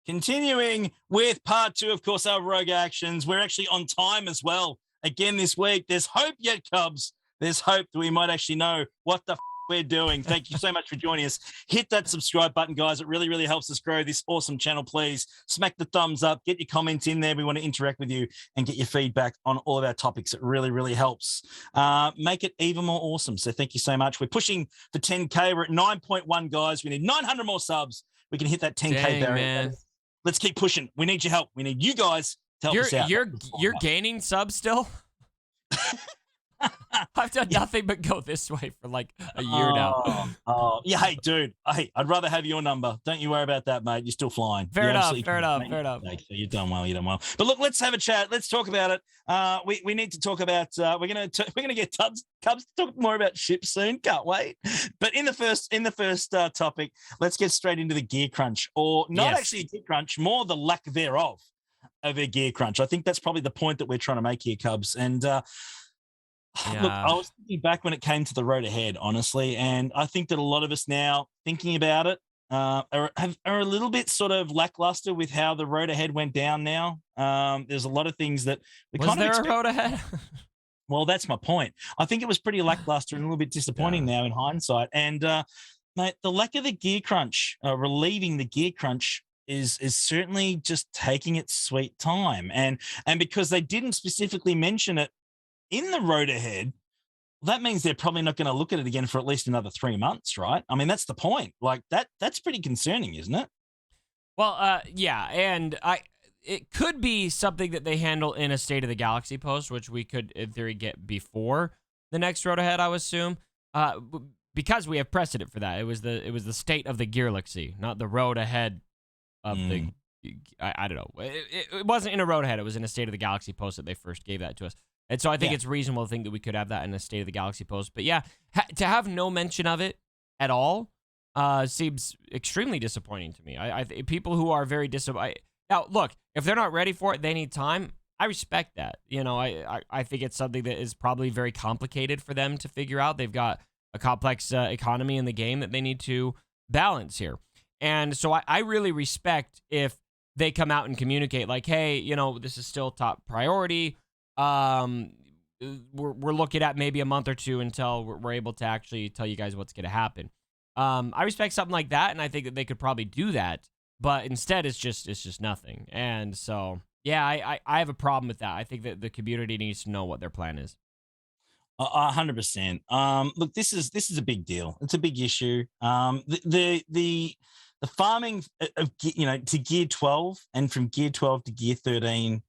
Continuing with part two, of course, our rogue actions. We're actually on time as well. Again this week. There's hope yet, Cubs. There's hope that we might actually know what the we're doing. Thank you so much for joining us. Hit that subscribe button, guys. It really, really helps us grow this awesome channel. Please smack the thumbs up. Get your comments in there. We want to interact with you and get your feedback on all of our topics. It really, really helps. Make it even more awesome. So thank you so much. We're pushing for 10K. We're at 9.1, guys. We need 900 more subs. We can hit that 10K Dang, barrier. man. Let's keep pushing. We need your help. We need you guys to help us out. You're gaining subs still? I've done nothing but go this way for like a year now. Yeah, hey, dude. Hey, I'd rather have your number. Don't you worry about that, mate. You're still flying. Fair enough. You've done well. But look, let's have a chat. Let's talk about it. We need to talk about. We're gonna get Cubs to talk more about ships soon. Can't wait. But in the first topic, let's get straight into the gear crunch, or not actually a gear crunch, more the lack thereof of a gear crunch. I think that's probably the point that we're trying to make here, Cubs. And look, I was thinking back when it came to the road ahead, honestly, and I think that a lot of us now thinking about it are a little bit sort of lackluster with how the road ahead went down now. There's a lot of things that we kind of expect. Was there a road ahead? Well, that's my point. I think it was pretty lackluster and a little bit disappointing now in hindsight. And, mate, the lack of the gear crunch, relieving the gear crunch is certainly just taking its sweet time. And because they didn't specifically mention it in the road ahead, that means they're probably not going to look at it again for at least another 3 months, right? I mean, that's the point. Like that's pretty concerning, isn't it? Well, yeah, and it could be something that they handle in a State of the Galaxy post, which we could, in theory, get before the next road ahead, I would assume, because we have precedent for that. It was the State of the Gearlaxy, not the road ahead of the. I don't know. It wasn't in a road ahead. It was in a State of the Galaxy post that they first gave that to us. And so I think it's reasonable to think that we could have that in a State of the Galaxy post. But yeah, to have no mention of it at all seems extremely disappointing to me. I people who are very disappointed. Now, look, if they're not ready for it, they need time. I respect that. You know, I think it's something that is probably very complicated for them to figure out. They've got a complex economy in the game that they need to balance here. And so I really respect if they come out and communicate like, hey, you know, this is still top priority. We're looking at maybe a month or two until we're able to actually tell you guys what's going to happen. I respect something like that, and I think that they could probably do that, but instead it's just nothing. And so, yeah, I have a problem with that. I think that the community needs to know what their plan is. 100%. Look, this is a big deal. It's a big issue. The farming of, to gear 12 and from gear 12 to gear 13.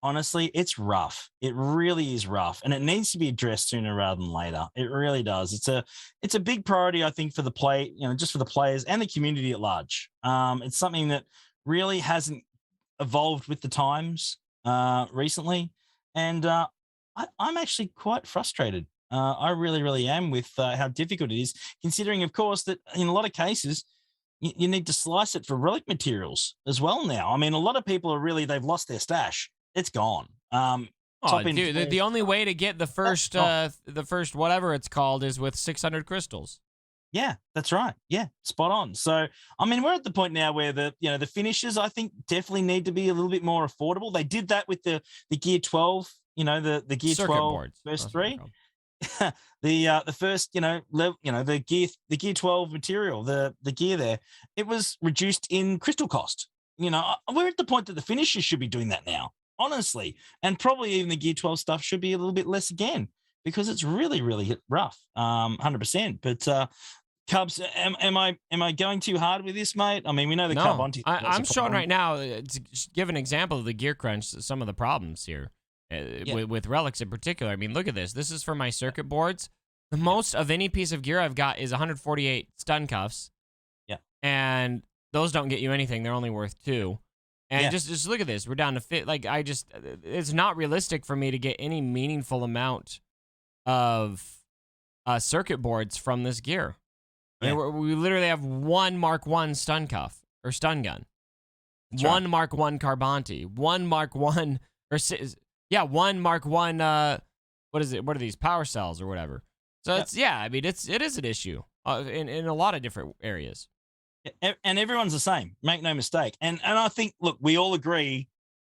Honestly, it's rough. It really is rough, and it needs to be addressed sooner rather than later. It really does. It's a big priority, I think, for the just for the players and the community at large. It's something that really hasn't evolved with the times recently, and I'm actually quite frustrated. I really, really am with how difficult it is, considering, of course, that in a lot of cases, you need to slice it for relic materials as well now. I mean, a lot of people they've lost their stash. It's gone. Dude, the only way to get the first whatever it's called is with 600 crystals. Yeah, that's right. Yeah, spot on. So, I mean, we're at the point now where the finishes, I think, definitely need to be a little bit more affordable. They did that with the gear 12, the gear Circuit 12 boards. first three. The first, the gear 12 material, the gear there, it was reduced in crystal cost. We're at the point that the finishers should be doing that now. Honestly, and probably even the gear 12 stuff should be a little bit less again, because it's really, really rough. 100%. But Cubs, am I going too hard with this, mate? I mean, we know the Carbonti. I'm showing right now to give an example of the gear crunch, some of the problems here with relics in particular. I mean, look at this. This is for my circuit boards. The most of any piece of gear I've got is 148 stun cuffs. Yeah, and those don't get you anything. They're only worth 2. And just look at this. We're down to fit. Like, it's not realistic for me to get any meaningful amount of circuit boards from this gear. I mean, we literally have one Mark 1 stun cuff or stun gun, one Mark 1 Carbonti, one Mark 1 one Mark 1. What is it? What are these power cells or whatever? So I mean, it is an issue in a lot of different areas. And everyone's the same. Make no mistake. And I think, look, we all agree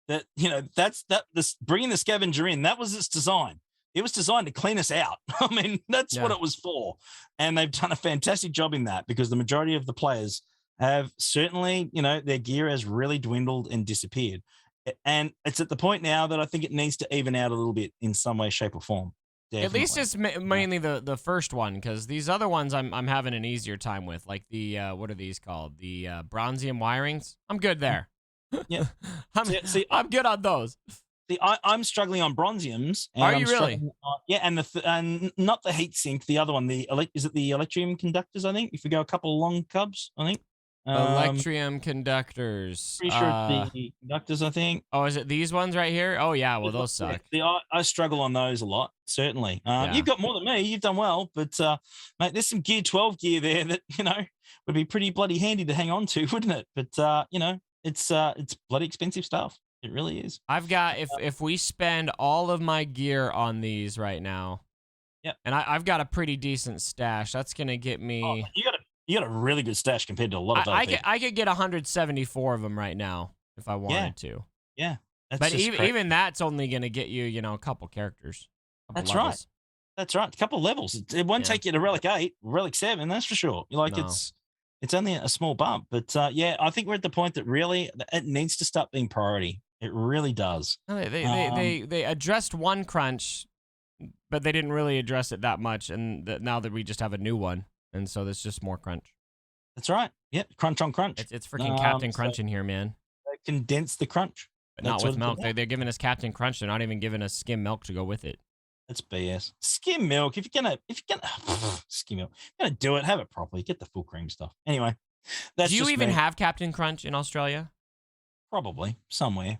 that this bringing the scavenger in, that was its design. It was designed to clean us out. I mean, that's what Yeah. it was for, and they've done a fantastic job in that because the majority of the players have certainly, their gear has really dwindled and disappeared, and it's at the point now that I think it needs to even out a little bit in some way, shape, or form. At least Definitely. it's mainly the first one, because these other ones I'm having an easier time with, like the what are these called? The bronzium wirings. I'm good there. Yeah. I'm See, I'm good on those. See, I'm struggling on bronziums. And Are you I'm really? struggling yeah, and not the heat sink, the other one. Is it the electrium conductors? I think if we go a couple of long cubs, I think. Electrium conductors. Pretty sure it's the conductors. I think. Oh, is it these ones right here? Oh yeah, well those suck. See, I struggle on those a lot. Certainly. Yeah. You've got more than me. You've done well, but mate, there's some Gear 12 gear there that would be pretty bloody handy to hang on to, wouldn't it? But it's bloody expensive stuff. It really is. I've got if we spend all of my gear on these right now, Yep. and I've got a pretty decent stash. That's gonna get me. Oh, you got a really good stash compared to a lot of other people. I could get 174 of them right now if I wanted to. Yeah. But even that's only gonna get you, a couple characters. That's right. That's right. A couple of levels. It won't take you to Relic 8, Relic 7, that's for sure. No. It's only a small bump. But yeah, I think we're at the point that really it needs to stop being priority. It really does. No, they addressed one crunch, but they didn't really address it that much. And now that we just have a new one, and so there's just more crunch. That's right. Yep. Crunch on crunch. It's freaking Captain Crunch in here, man. Condense the crunch. But not with milk. They're giving us Captain Crunch. They're not even giving us skim milk to go with it. That's BS. Skim milk. If you're gonna skim milk, you're gonna do it. Have it properly. Get the full cream stuff. Anyway, that's do you just even me. have Captain Crunch in Australia? Probably somewhere.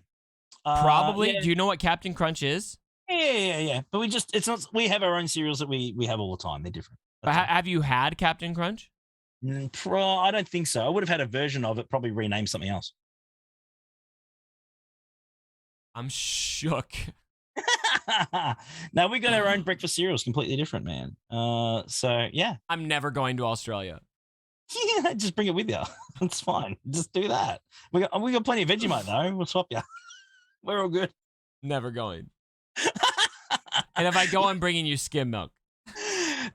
Probably. Yeah. Do you know what Captain Crunch is? Yeah. But it's not. We have our own cereals that we have all the time. They're different. But have you had Captain Crunch? I don't think so. I would have had a version of it, probably renamed something else. I'm shook. Now we got our own breakfast cereals, completely different, man. So yeah. I'm never going to Australia. Yeah, just bring it with you. It's fine. Just do that. We got plenty of Vegemite though. We'll swap you. We're all good. Never going. And if I go, I'm bringing you skim milk.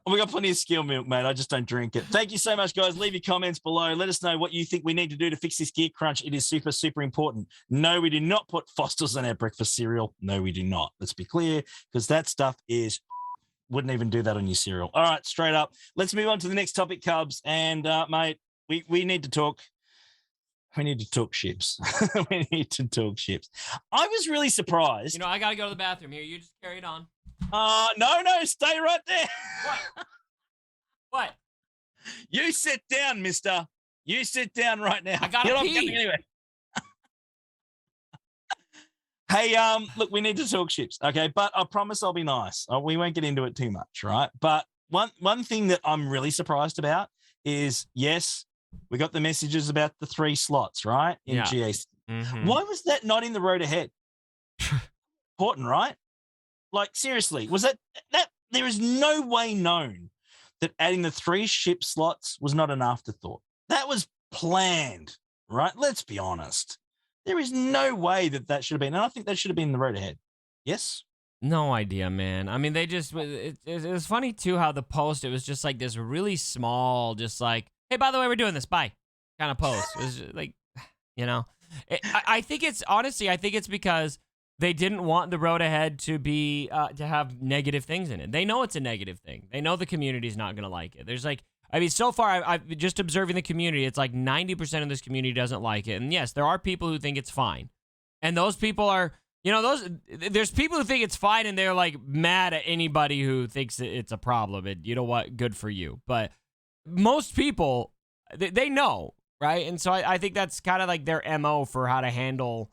We got plenty of skill milk, mate. I just don't drink it. Thank you so much, guys. Leave your comments below. Let us know what you think we need to do to fix this gear crunch. It is super, super important. No, we do not put Foster's in our breakfast cereal. No, we do not. Let's be clear, because that stuff wouldn't even do that on your cereal. All right, straight up. Let's move on to the next topic, Cubs. And mate, we need to talk. We need to talk ships. We need to talk ships. I was really surprised. I gotta go to the bathroom here. You just carry it on. No, stay right there. What? You sit down, mister. You sit down right now. I gotta pee. Anyway. Hey, look, we need to talk ships, okay? But I promise I'll be nice. We won't get into it too much, right? But one thing that I'm really surprised about is, yes, we got the messages about the 3 slots, right? In GAC. Mm-hmm. Why was that not in the road ahead? Important, right? Like, seriously, was that there is no way known that adding the 3 ship slots was not an afterthought. That was planned, right? Let's be honest. There is no way that should have been. And I think that should have been in the road ahead. Yes? No idea, man. I mean, they just, it was funny too how the post, it was just like this really small, just like, hey, by the way, we're doing this, bye, kind of post. It was just like, I think it's because they didn't want the road ahead to be, to have negative things in it. They know it's a negative thing. They know the community's not going to like it. There's like, so far, I've just observing the community. It's like 90% of this community doesn't like it. And yes, there are people who think it's fine. And those people are, there's people who think it's fine and they're like mad at anybody who thinks it's a problem. And you know what? Good for you. But most people, they know, right? And so I think that's kind of like their MO for how to handle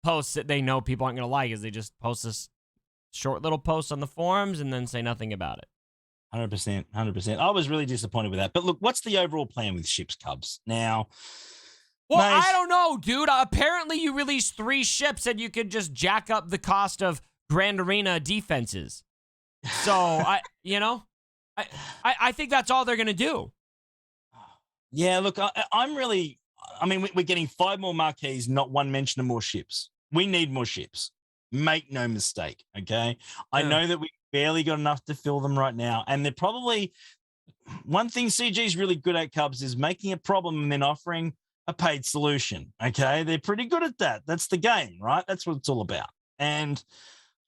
posts that they know people aren't going to like, is they just post this short little post on the forums and then say nothing about it. 100%. I was really disappointed with that. But look, what's the overall plan with ships, Cubs? Now, well, I don't know, dude. Apparently, you released 3 ships and you could just jack up the cost of Grand Arena defenses. So I think that's all they're gonna do. Yeah, look, I'm really. I mean, we're getting 5 more marquees, not one mention of more ships. We need more ships. Make no mistake. Okay, I Yeah. know that we barely got enough to fill them right now, and they're probably one thing CG is really good at. Cubs is making a problem and then offering a paid solution. Okay, they're pretty good at that. That's the game, right? That's what it's all about. And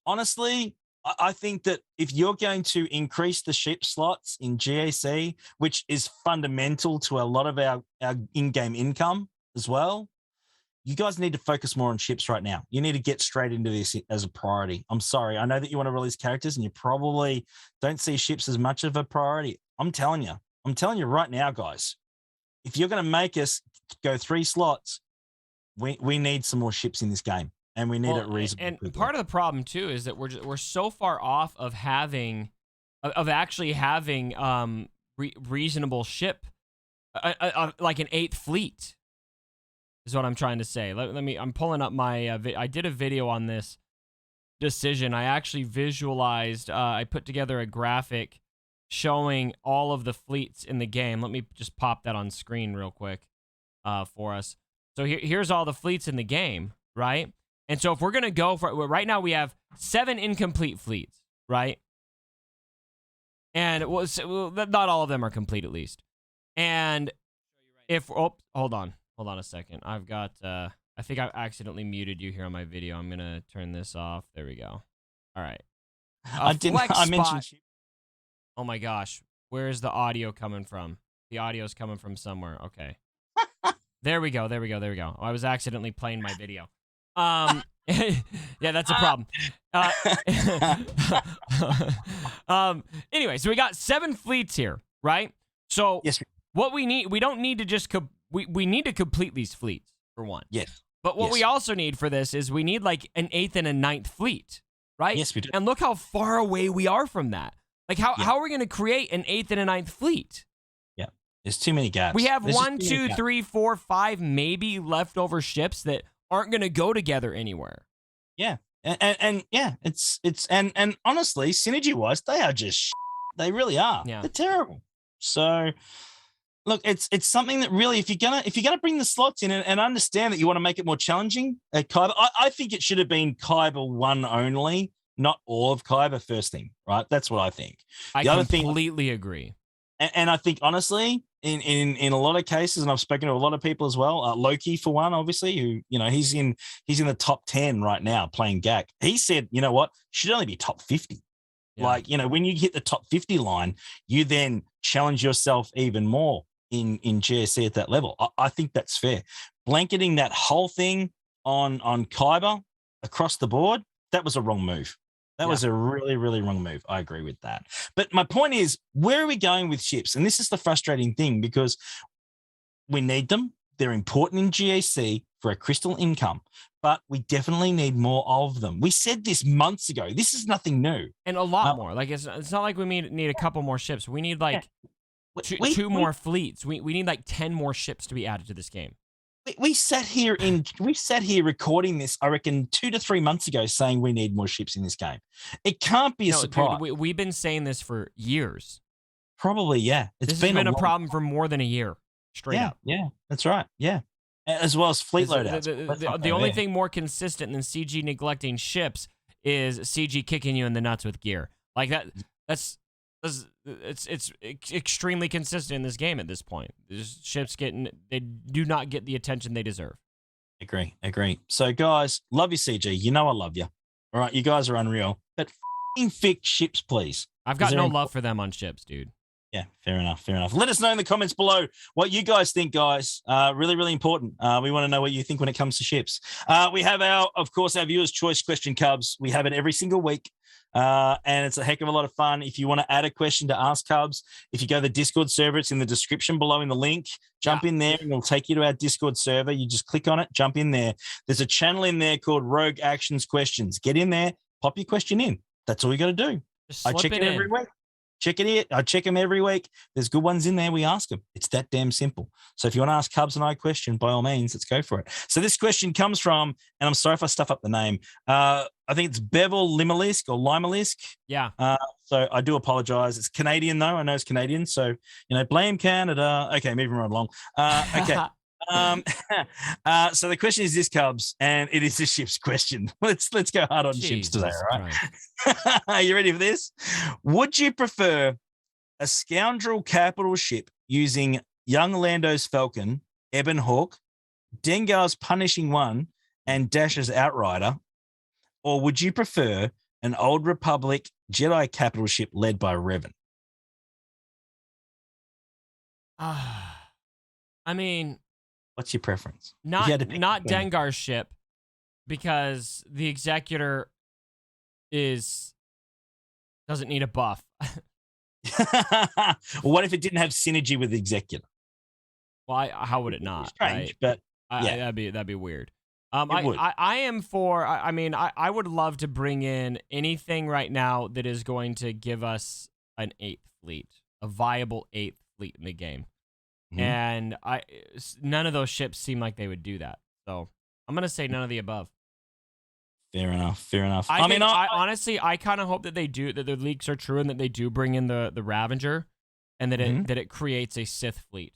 honestly, I think that if you're going to increase the ship slots in GAC, which is fundamental to a lot of our in-game income as well, you guys need to focus more on ships right now. You need to get straight into this as a priority. I'm sorry. I know that you want to release characters and you probably don't see ships as much of a priority. I'm telling you right now, guys, if you're going to make us go 3 slots, we need some more ships in this game. And we need it reasonably and quickly. part of the problem too is that we're so far off of actually having reasonable ship, like an 8th fleet, is what I'm trying to say. Let me. I'm pulling up my. I did a video on this decision. I actually visualized. I put together a graphic showing all of the fleets in the game. Let me just pop that on screen real quick, for us. So here's all the fleets in the game, right? And so if we're going to go for right now, we have 7 incomplete fleets, right? And not all of them are complete, at least. And if, hold on a second. I've got, I think I accidentally muted you here on my video. I'm going to turn this off. There we go. All right. I mentioned. Oh my gosh. Where's the audio coming from? The audio's coming from somewhere. Okay. There we go. I was accidentally playing my video. Yeah, that's a problem. Anyway, so we got 7 fleets here, right? So Yes. what we need, we don't need to just we need to complete these fleets for one. Yes. But what Yes. we also need for this is we need like an 8th and a 9th fleet, right? Yes, we do. And look how far away we are from that. Like how are we going to create an 8th and a 9th fleet? Yeah. There's too many gaps. We have There's 1, just too many 2, 3, 4, 5 maybe leftover ships that aren't going to go together anywhere. Yeah. And yeah, it's and honestly, synergy wise, they are just they really are. Yeah. They're terrible. So look, it's something that really, if you're gonna bring the slots in and understand that you want to make it more challenging at Kyber, I think it should have been Kyber 1 only, not all of Kyber first thing, right? That's what I think. I completely agree. And I think honestly, in a lot of cases, and I've spoken to a lot of people as well, Loki for one, obviously, who, you know, he's in the top 10 right now playing GAC. He said, you know what, should only be top 50. Yeah. Like, you know, when you hit the top 50 line, you then challenge yourself even more in GSC at that level. I think that's fair. Blanketing that whole thing on Kyber across the board, that was a wrong move. That was a really, really wrong move. I agree with that. But my point is, where are we going with ships? And this is the frustrating thing, because we need them. They're important in GAC for a crystal income, but we definitely need more of them. We said this months ago. This is nothing new. And a lot more. Like it's not like we need a couple more ships. We need like two more fleets. We need like 10 more ships to be added to this game. We sat here recording this, I reckon 2 to 3 months ago, saying we need more ships in this game. It can't be a surprise. Dude, we've been saying this for years. Probably, yeah. This has been a problem for more than a year, straight up. Yeah, that's right. Yeah, as well as fleet loadouts. The only thing more consistent than CG neglecting ships is CG kicking you in the nuts with gear. Like that's it's extremely consistent in this game at this point. Ships they do not get the attention they deserve. Agree. So guys, love you, CG. You know I love you. All right, you guys are unreal. But fix ships, please. I've got no love for them on ships, dude. Yeah, fair enough. Let us know in the comments below what you guys think, guys. Really, really important. We want to know what you think when it comes to ships. We have of course, our viewers' choice question, Cubs. We have it every single week. And it's a heck of a lot of fun. If you want to add a question to ask Cubs, if you go to the Discord server, it's in the description below in the link. Jump in there and it'll take you to our Discord server. You just click on it, jump in there. There's a channel in there called Rogue Actions Questions. Get in there, pop your question in. That's all you got to do. Just I slip check it every week. Check it here. I check them every week. There's good ones in there. We ask them. It's that damn simple. So if you want to ask Cubs and I a question, by all means, let's go for it. So this question comes from, and I'm sorry if I stuff up the name. I think it's Bevel Limalisk or Limalisk. Yeah. So I do apologize. It's Canadian though. I know it's Canadian. So, blame Canada. Okay, moving right along. Okay. So the question is this, Cubs, and it is a ships question. Let's go hard on ships today, all right? Are you ready for this? Would you prefer a scoundrel capital ship using young Lando's Falcon, Ebon Hawk, Dengar's Punishing One, and Dash's Outrider, or would you prefer an Old Republic Jedi capital ship led by Revan? I mean, what's your preference? Not Dengar's ship, because the Executor doesn't need a buff. What if it didn't have synergy with the Executor? Well, how would it not? Strange, right? But yeah, that'd be weird. I am for. I mean, I would love to bring in anything right now that is going to give us an 8th fleet, a viable 8th fleet in the game. Mm-hmm. And none of those ships seem like they would do that. So I'm gonna say none of the above. Fair enough. I honestly, I kind of hope that they do, that the leaks are true, and that they do bring in the Ravager, and that it creates a Sith fleet.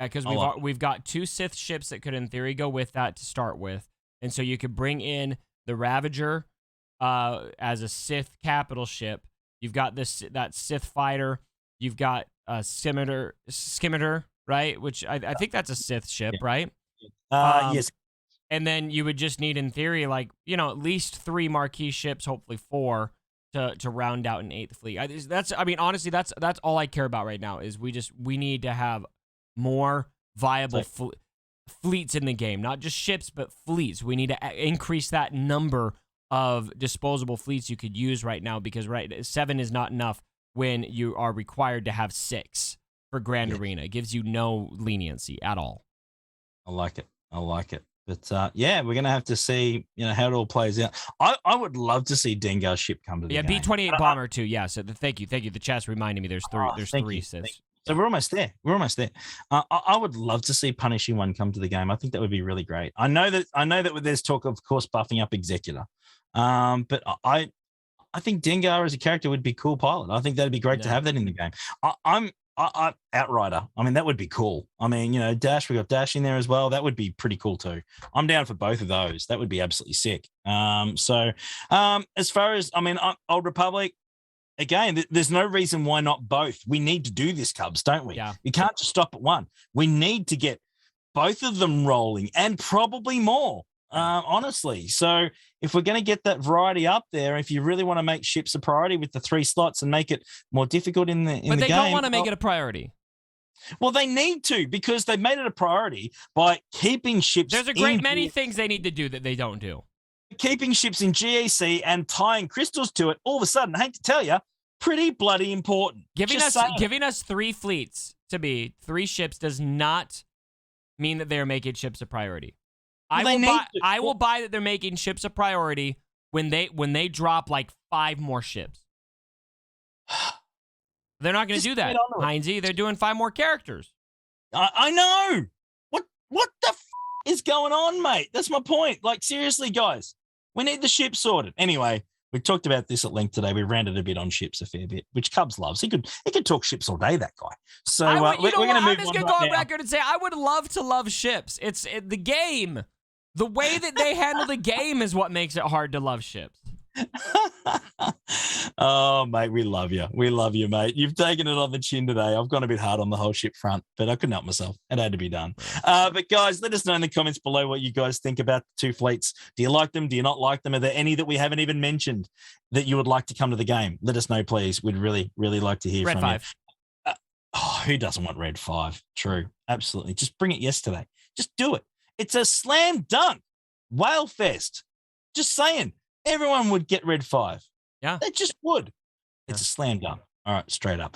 Because we've got 2 Sith ships that could, in theory, go with that to start with, and so you could bring in the Ravager as a Sith capital ship. You've got that Sith fighter. You've got Skimitar, right? Which I think that's a Sith ship, right? Yes. And then you would just need, in theory, like, at least 3 marquee ships, hopefully 4, to round out an 8th fleet. Honestly, that's all I care about right now is we need to have more viable fleets in the game, not just ships, but fleets. We need to increase that number of disposable fleets you could use right now, because 7 is not enough when you are required to have 6 for Grand Arena. It gives you no leniency at all. I like it. But we're gonna have to see, how it all plays out. I would love to see Dengar's ship come to the game. B-28 bomber too. Yeah. So thank you. The chat's reminding me there's 3. There's 3 Siths. So we're almost there. I would love to see Punishing One come to the game. I think that would be really great. I know that there's talk, of course, buffing up Executor. But I think Dengar as a character would be cool pilot. I think that'd be great to have that in the game. I'm Outrider. I mean, that would be cool. I mean, Dash, we got Dash in there as well. That would be pretty cool too. I'm down for both of those. That would be absolutely sick. As far as, Old Republic, again, there's no reason why not both. We need to do this, Cubs, don't we? Yeah. We can't just stop at one. We need to get both of them rolling, and probably more, honestly. So if we're going to get that variety up there, if you really want to make ships a priority with the 3 slots and make it more difficult in the game. But they don't want to make it a priority. Well, they need to, because they've made it a priority by keeping ships. There's a great many things they need to do that they don't do. Keeping ships in GEC and tying crystals to it, all of a sudden, I hate to tell you, pretty bloody important. Giving us 3 fleets to be 3 ships does not mean that they're making ships a priority. I will buy that they're making ships a priority when they drop like 5 more ships. They're not going to do that, Heinze. They're doing 5 more characters. I know. What the is going on, mate? That's my point. Like, seriously, guys, we need the ship sorted. Anyway, we talked about this at length today. We ranted a bit on ships a fair bit, which Cubs loves. He could talk ships all day, that guy. So we're going to move on. I'm just going to go on record and say I would love to love ships. It's the game. The way that they handle the game is what makes it hard to love ships. Oh, mate, we love you. We love you, mate. You've taken it on the chin today. I've gone a bit hard on the whole ship front, but I couldn't help myself. It had to be done. But guys, let us know in the comments below what you guys think about the 2 fleets. Do you like them? Do you not like them? Are there any that we haven't even mentioned that you would like to come to the game? Let us know, please. We'd really, really like to hear Red from 5. you. Who doesn't want Red 5? True. Absolutely. Just bring it yesterday. Just do it. It's a slam dunk. Whale Fest. Just saying. Everyone would get Red 5. Yeah. They just would. It's a slam dunk. All right, straight up.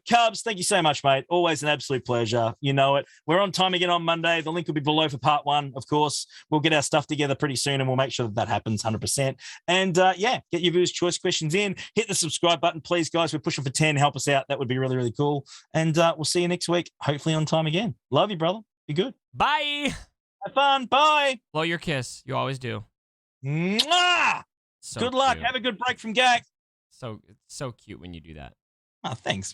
Cubs, thank you so much, mate. Always an absolute pleasure. You know it. We're on time again on Monday. The link will be below for part 1, of course. We'll get our stuff together pretty soon and we'll make sure that happens 100%. And yeah, get your viewers' choice questions in. Hit the subscribe button, please, guys. We're pushing for 10. Help us out. That would be really, really cool. And we'll see you next week, hopefully on time again. Love you, brother. Be good. Bye. Have fun. Bye. Blow your kiss. You always do. Mwah! So Good luck. cute. Have a good break from gag. So cute when you do that. Oh, thanks.